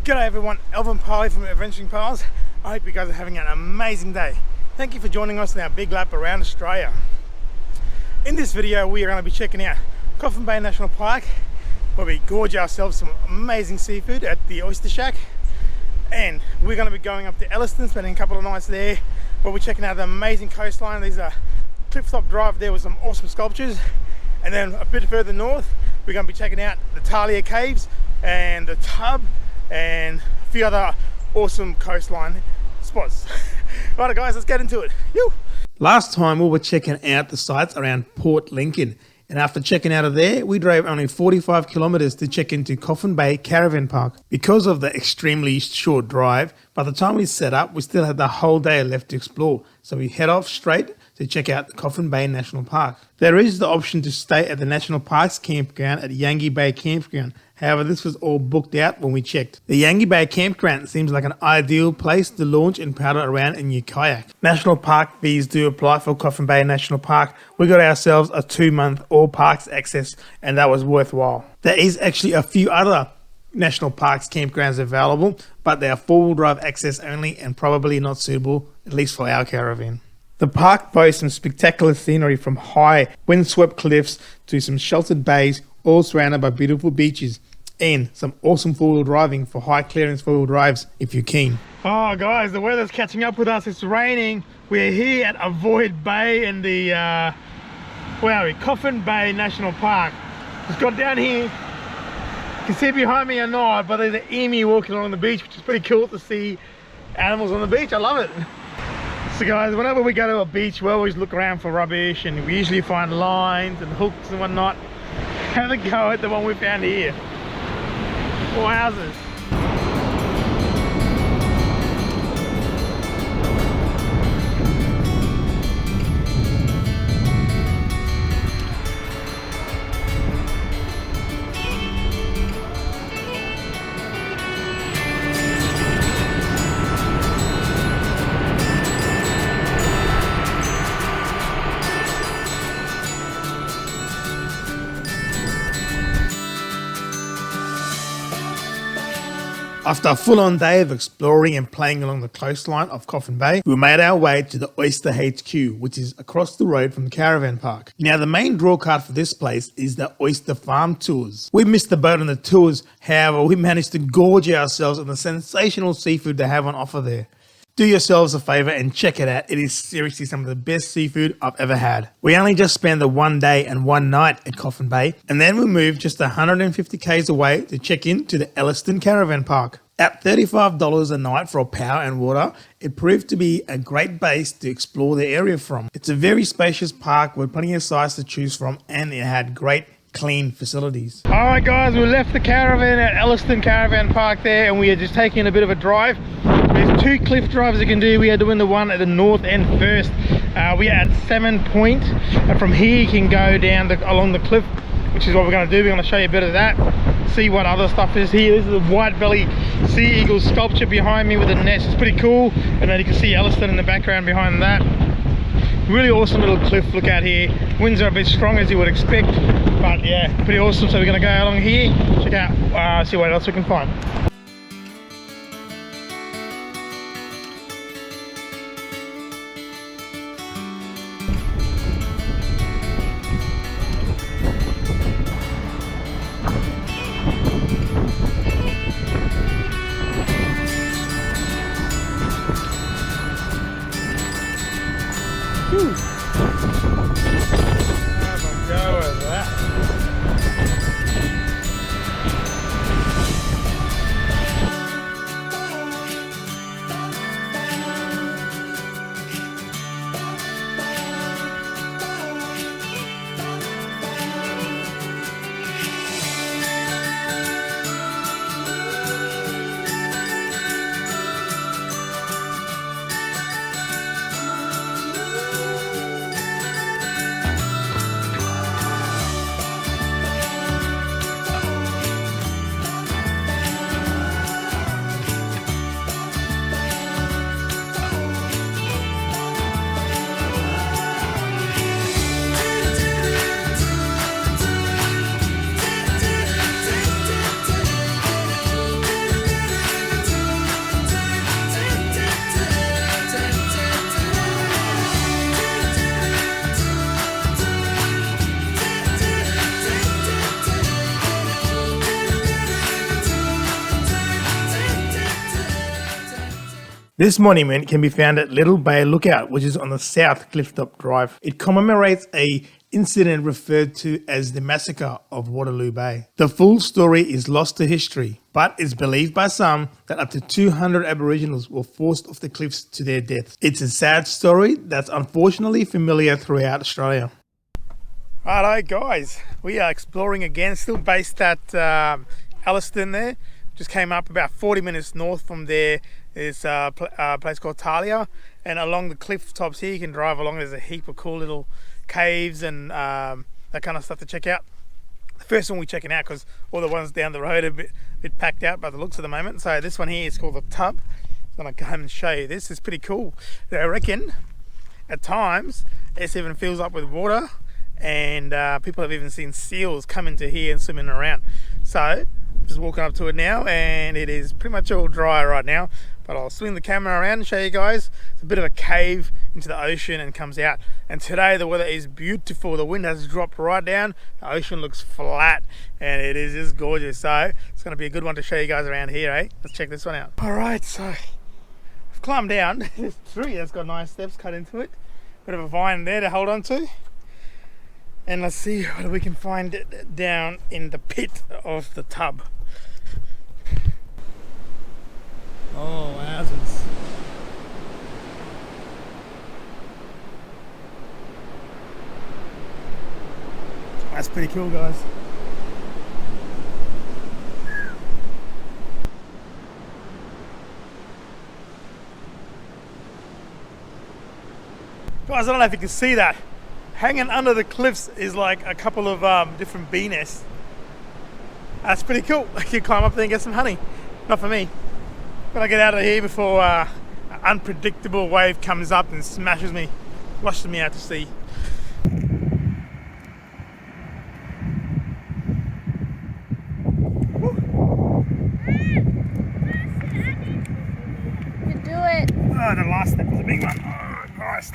G'day everyone, Elvin Parley from Adventuring Pals. I hope you guys are having an amazing day. Thank you for joining us in our big lap around Australia. In this video we are going to be checking out Coffin Bay National Park, where we gorge ourselves some amazing seafood at the Oyster Shack. And we're going to be going up to Elliston, spending a couple of nights there, where we're checking out the amazing coastline. There's a cliff-top drive there with some awesome sculptures. And then a bit further north, we're going to be checking out the Talia Caves and the tub and a few other awesome coastline spots. Right guys, let's get into it. Yoo! Last time we were checking out the sites around Port Lincoln, and after checking out of there, we drove only 45 kilometers to check into Coffin Bay Caravan Park. Because of the extremely short drive, by the time we set up, we still had the whole day left to explore, so we head off straight to check out the Coffin Bay National Park. There is the option to stay at the National Park's campground at Yangi Bay Campground. However, this was all booked out when we checked. The Yangi Bay Campground seems like an ideal place to launch and paddle around in your kayak. National Park fees do apply for Coffin Bay National Park. We got ourselves a 2-month all parks access, and that was worthwhile. There is actually a few other National Parks campgrounds available, but they are 4-wheel drive access only and probably not suitable, at least for our caravan. The park boasts some spectacular scenery, from high windswept cliffs to some sheltered bays, all surrounded by beautiful beaches, and some awesome 4-wheel driving for high clearance 4-wheel drives if you're keen. Oh guys, the weather's catching up with us. It's raining. We're here at Avoid Bay in the Coffin Bay National Park. Just got down here. You can see behind me or not, but there's an emu walking along the beach, which is pretty cool to see animals on the beach. I love it. So guys, whenever we go to a beach, we always look around for rubbish, and we usually find lines and hooks and whatnot. Have a go at the one we found here. Wowzers. After a full-on day of exploring and playing along the coastline of Coffin Bay, we made our way to the Oyster HQ, which is across the road from the Caravan Park. Now, the main draw card for this place is the Oyster Farm Tours. We missed the boat on the tours, however, we managed to gorge ourselves on the sensational seafood they have on offer there. Do yourselves a favour and check it out. It is seriously some of the best seafood I've ever had. We only just spent the 1 day and 1 night at Coffin Bay, and then we moved just 150 k's away to check in to the Elliston Caravan Park. At $35 a night for a power and water, it proved to be a great base to explore the area from. It's a very spacious park with plenty of size to choose from, and it had great clean facilities. Alright guys, we left the caravan at Elliston Caravan Park there, and we are just taking a bit of a drive. There's 2 cliff drives you can do. We are doing the one at the north end first. We are at 7 Point, and from here you can go down along the cliff, which is what we're going to do. We're going to show you a bit of that, see what other stuff is here. This is the white belly sea eagle sculpture behind me with a nest. It's pretty cool, and then you can see Elliston in the background behind that. Really awesome little cliff look out here. Winds are a bit strong as you would expect, but yeah, pretty awesome. So we're going to go along here, check out, see what else we can find. This monument can be found at Little Bay Lookout, which is on the South Clifftop Drive. It commemorates a incident referred to as the Massacre of Waterloo Bay. The full story is lost to history, but it's believed by some that up to 200 Aboriginals were forced off the cliffs to their deaths. It's a sad story that's unfortunately familiar throughout Australia. Hello guys, we are exploring again, still based at Elliston there. Just came up about 40 minutes north from there. There's a place called Talia, and along the cliff tops here you can drive along. There's a heap of cool little caves and that kind of stuff to check out. The first one we're checking out because all the ones down the road are a bit packed out by the looks of the moment. So this one here is called the Tub. I'm gonna come and show you this. It's pretty cool. I reckon at times it even fills up with water, and people have even seen seals come into here and swimming around. So just walking up to it now, and it is pretty much all dry right now, but I'll swing the camera around and show you guys. It's a bit of a cave into the ocean and comes out, and today the weather is beautiful. The wind has dropped right down, the ocean looks flat, and it is just gorgeous. So it's going to be a good one to show you guys around here, eh? Let's check this one out. All right, so I've climbed down this tree that's got nice steps cut into it, bit of a vine there to hold on to, and let's see what we can find down in the pit of the tub. Oh, wowzers. That's pretty cool, guys. Guys, I don't know if you can see that. Hanging under the cliffs is like a couple of different bee nests. That's pretty cool. I can climb up there and get some honey. Not for me. Gotta get out of here before an unpredictable wave comes up and smashes me, washes me out to sea. You do it. Oh, the last step was a big one. Oh, Christ.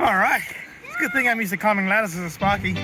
All right. It's a good thing I'm used to climbing ladders as a Sparky.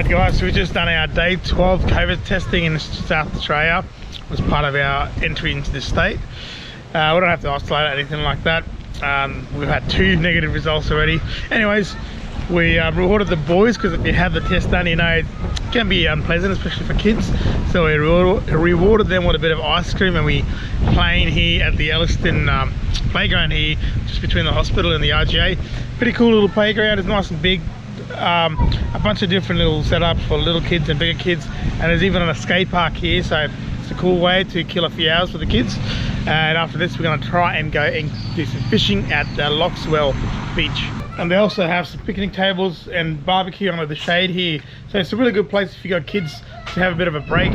Guys, so we've just done our day 12 COVID testing in South Australia as part of our entry into the state. We don't have to isolate or anything like that. We've had 2 negative results already. Anyways, we rewarded the boys because if you have the test done, you know it can be unpleasant, especially for kids. So we rewarded them with a bit of ice cream, and we playing here at the Elliston Playground here, just between the hospital and the RGA. Pretty cool little playground. It's nice and big. A bunch of different little setups for little kids and bigger kids, and there's even a skate park here, so it's a cool way to kill a few hours for the kids. And after this we're going to try and go and do some fishing at Lochswell Beach, and they also have some picnic tables and barbecue under the shade here, so it's a really good place if you got kids to have a bit of a break.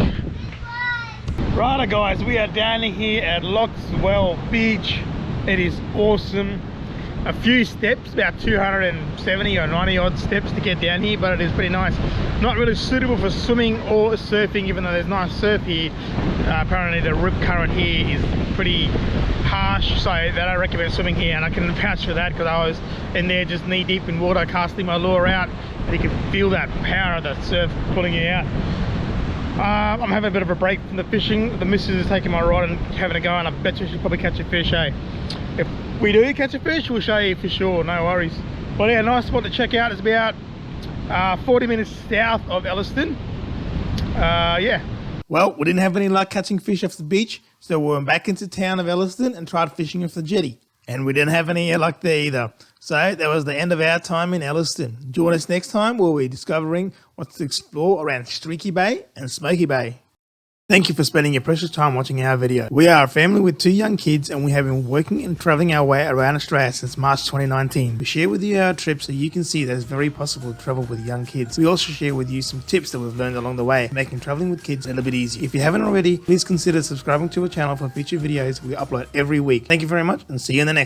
Righto guys, we are down here at Lochswell Beach. It is awesome. A few steps, about 270 or 90 odd steps to get down here, but it is pretty nice. Not really suitable for swimming or surfing, even though there's nice surf here. Apparently the rip current here is pretty harsh, so they don't recommend swimming here, and I can vouch for that because I was in there just knee deep in water casting my lure out, and you can feel that power of the surf pulling you out. I'm having a bit of a break from the fishing. The missus is taking my rod and having a go, and I bet you she'll probably catch a fish, eh? If we do catch a fish, we'll show you for sure, no worries. But yeah, nice spot to check out. It's about 40 minutes south of Elliston. Yeah. Well, we didn't have any luck catching fish off the beach, so we went back into town of Elliston and tried fishing off the jetty. And we didn't have any luck there either. So that was the end of our time in Elliston. Join us next time where we're discovering what to explore around Streaky Bay and Smoky Bay. Thank you for spending your precious time watching our video. We are a family with 2 young kids, and we have been working and travelling our way around Australia since March 2019. We share with you our trip so you can see that it's very possible to travel with young kids. We also share with you some tips that we've learned along the way, making travelling with kids a little bit easier. If you haven't already, please consider subscribing to our channel for future videos we upload every week. Thank you very much, and see you in the next one.